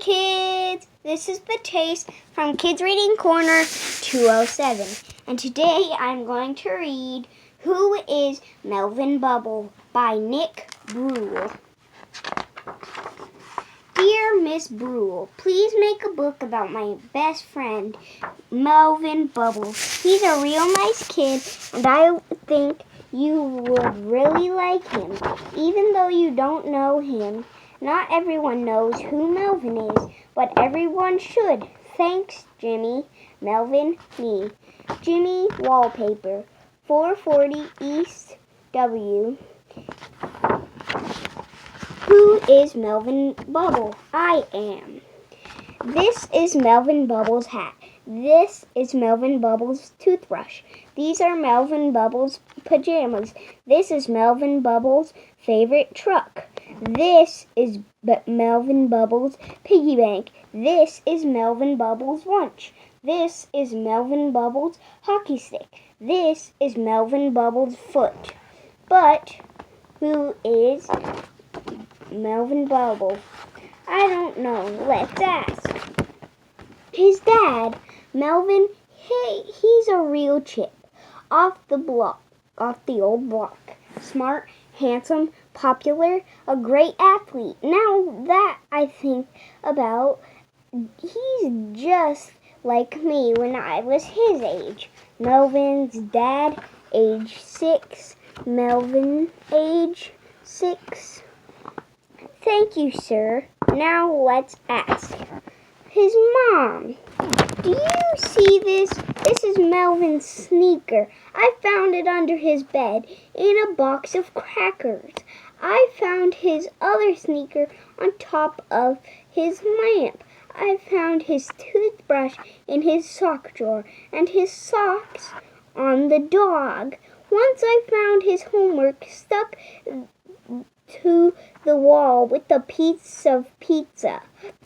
kids! This is the Taste from Kids Reading Corner 207. And today I'm going to read Who is Melvin Bubble by Nick Bruel. Dear Miss Bruel, please make a book about my best friend, Melvin Bubble. He's a real nice kid, and I think you would really like him, even though you don't know him. Not everyone knows who Melvin is, but everyone should. Thanks, Jimmy. Melvin, me. Jimmy Wallpaper, 440 East W. Who is Melvin Bubble? I am. This is Melvin Bubble's hat. This is Melvin Bubble's toothbrush. These are Melvin Bubble's pajamas. This is Melvin Bubble's favorite truck. This is Melvin Bubble's piggy bank. This is Melvin Bubble's lunch. This is Melvin Bubble's hockey stick. This is Melvin Bubble's foot. But who is Melvin Bubble? I don't know. Let's ask. His dad, Melvin, he's a real chip. Off the old block. Smart, handsome, popular, a great athlete. Now that I think about, he's just like me when I was his age. Melvin's dad, age 6. Melvin, age 6. Thank you, sir. Now let's ask. His mom. Do you see this? This is Melvin's sneaker. I found it under his bed in a box of crackers. I found his other sneaker on top of his lamp. I found his toothbrush in his sock drawer and his socks on the dog. Once I found his homework stuck to the wall with a piece of pizza.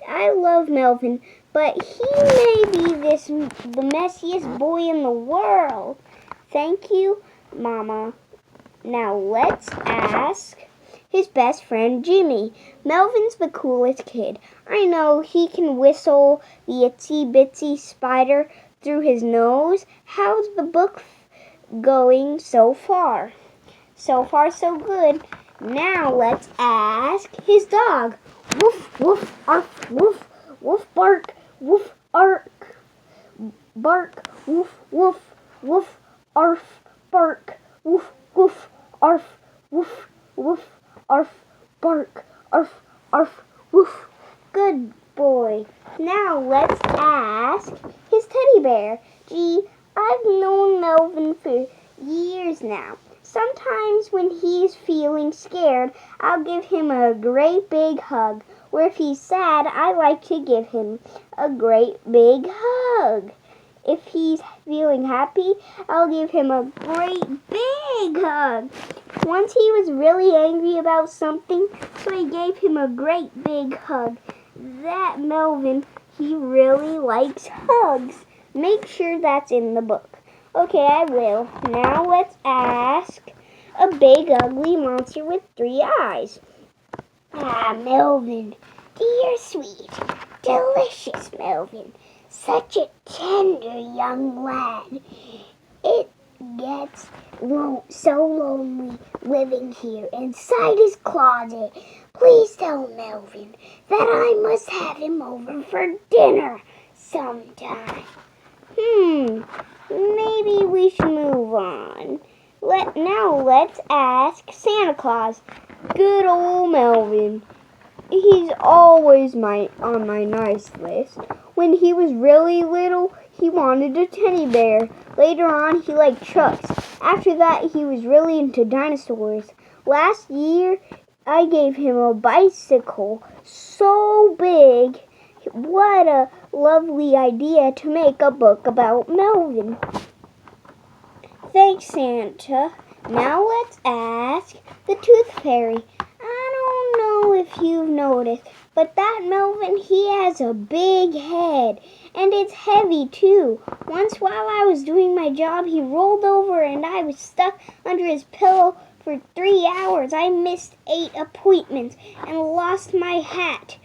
I love Melvin, but he may be the messiest boy in the world. Thank you, Mama. Now let's ask his best friend, Jimmy. Melvin's the coolest kid. I know he can whistle the itsy bitsy spider through his nose. How's the book going so far? So far, so good. Now let's ask his dog. Woof, woof, arf, woof, woof, bark, woof, ark, bark, woof, woof, woof, arf, bark, woof, woof, arf, woof, woof, arf, bark, arf, arf, woof. Good boy. Now let's ask his teddy bear. Gee, I've known Melvin for years now. Sometimes when he's feeling scared, I'll give him a great big hug. Or if he's sad, I like to give him a great big hug. If he's feeling happy, I'll give him a great big hug. Once he was really angry about something, so I gave him a great big hug. That Melvin, he really likes hugs. Make sure that's in the book. Okay, I will. Now let's ask a big, ugly monster with 3 eyes. Melvin, dear sweet, delicious Melvin. Such a tender young lad. It gets so lonely living here inside his closet. Please tell Melvin that I must have him over for dinner sometime. Maybe we should move on. Now let's ask Santa Claus. Good old Melvin. He's always on my nice list. When he was really little, he wanted a teddy bear. Later on, he liked trucks. After that, he was really into dinosaurs. Last year, I gave him a bicycle so big. What a lovely idea to make a book about Melvin. Thanks, Santa. Now let's ask the Tooth Fairy. I don't know if you've noticed, but that Melvin, he has a big head. And it's heavy, too. Once while I was doing my job, he rolled over and I was stuck under his pillow for 3 hours. I missed 8 appointments and lost my hat.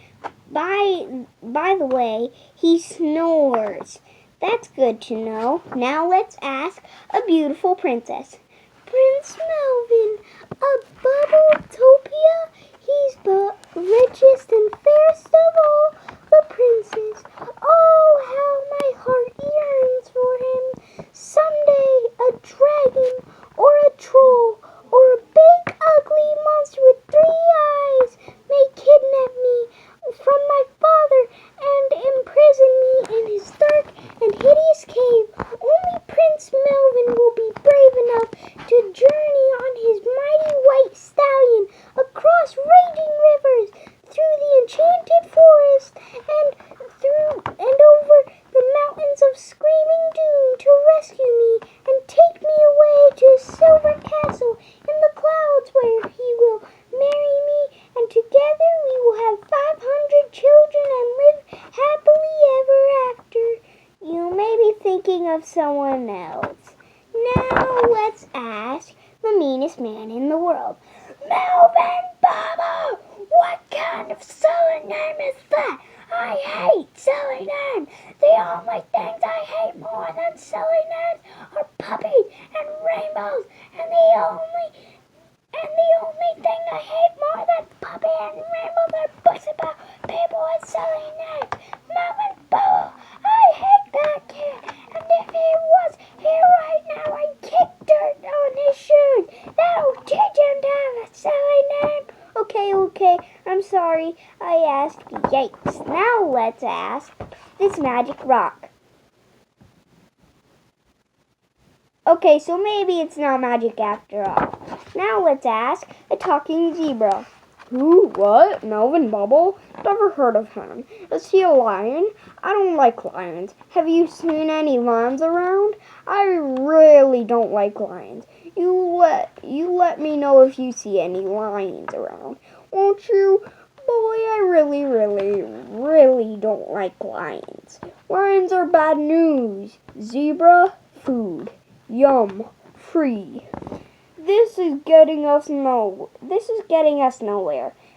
By the way, he snores. That's good to know. Now let's ask a beautiful princess. Prince Melvin, a Bubbletopia? He's the richest and fairest of all the princes. Oh, how my heart yearns for him. Someday a dragon or a troll or a big ugly monster with 3 eyes may kidnap me from my father and imprison me in his dark and hideous cave. Only Prince Melvin will be brave enough to journey on his mighty white stallion across raging rivers, through the enchanted forest, and over the mountains of screaming doom to rescue me and take me away to a silver castle in the clouds where he will marry me, and together we will have 500 children and live happily ever after. You may be thinking of someone else. Now let's ask the meanest man in the world. Melvin Bubble! What kind of silly name is that? I hate silly names. The only things I hate more than silly names are puppies and rainbows, and the only thing I hate more than puppies and rainbows are books about people with silly names. Melvin Bubble! I hate that kid, and if he was here right now, I'd kick dirt on his shoes. That'll teach him to have a silly name. Okay, I'm sorry. I asked. Yikes. Now let's ask this magic rock. Okay, so maybe it's not magic after all. Now let's ask a talking zebra. Who? What? Melvin Bubble? Never heard of him. Is he a lion? I don't like lions. Have you seen any lions around? I really don't like lions. You let me know if you see any lions around, won't you? Boy, I really don't like lions. Lions are bad news. Zebra, food. Yum, free. This is getting us nowhere,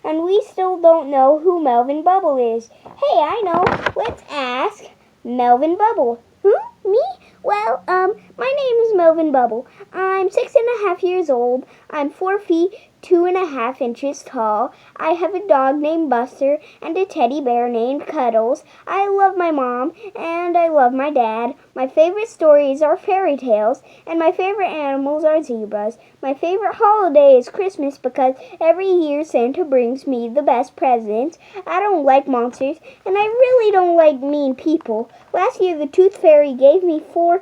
and we still don't know who Melvin Bubble is. Hey, I know. Let's ask Melvin Bubble. Who? Me? Well, my name is Melvin Bubble. I'm 6.5 years old. I'm 4 feet 2.5 inches tall. I have a dog named Buster and a teddy bear named Cuddles. I love my mom and I love my dad. My favorite stories are fairy tales, and my favorite animals are zebras. My favorite holiday is Christmas because every year Santa brings me the best presents. I don't like monsters, and I really don't like mean people. Last year the Tooth Fairy gave me $4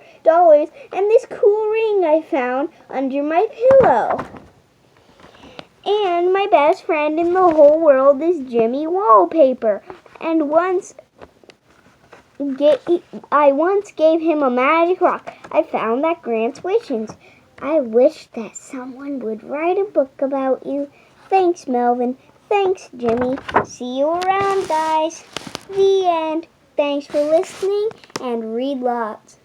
and this cool ring I found under my pillow. And my best friend in the whole world is Jimmy Wallpaper. And I once gave him a magic rock I found that grants wishes. I wish that someone would write a book about you. Thanks, Melvin. Thanks, Jimmy. See you around, guys. The end. Thanks for listening, and read lots.